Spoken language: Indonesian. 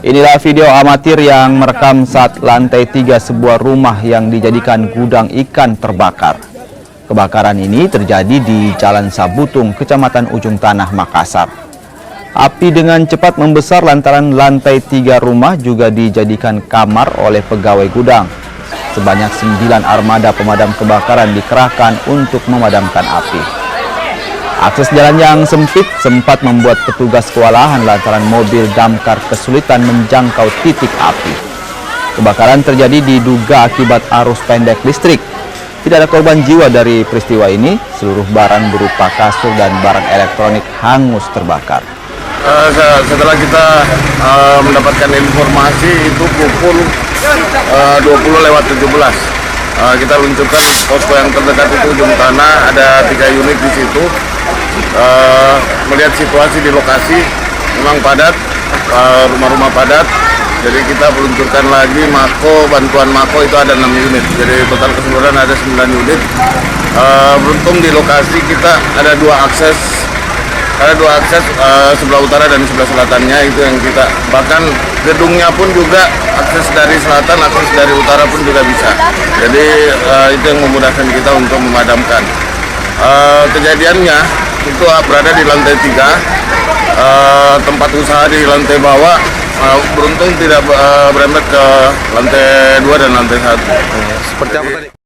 Inilah video amatir yang merekam saat lantai 3 sebuah rumah yang dijadikan gudang ikan terbakar. Kebakaran ini terjadi di Jalan Sabutung, Kecamatan Ujung Tanah, Makassar. Api dengan cepat membesar lantaran lantai 3 rumah juga dijadikan kamar oleh pegawai gudang. Sebanyak 9 armada pemadam kebakaran dikerahkan untuk memadamkan api. Akses jalan yang sempit sempat membuat petugas kewalahan lantaran mobil damkar kesulitan menjangkau titik api. Kebakaran terjadi diduga akibat arus pendek listrik. Tidak ada korban jiwa dari peristiwa ini. Seluruh barang berupa kasur dan barang elektronik hangus terbakar. Setelah kita mendapatkan informasi itu pukul 20:17, kita luncurkan posko yang terdekat itu Ujung Tanah, ada 3 unit di situ. Melihat situasi di lokasi memang padat, rumah-rumah padat, jadi kita meluncurkan lagi bantuan mako itu ada 6 unit, jadi total keseluruhan ada 9 unit. Beruntung di lokasi kita ada dua akses sebelah utara dan sebelah selatannya, itu yang kita, bahkan gedungnya pun juga akses dari selatan, akses dari utara pun juga bisa, jadi itu yang memudahkan kita untuk memadamkan. Kejadiannya itu berada di lantai 3, tempat usaha di lantai bawah, beruntung tidak berembet ke lantai 2 dan lantai 1. Seperti apa tadi?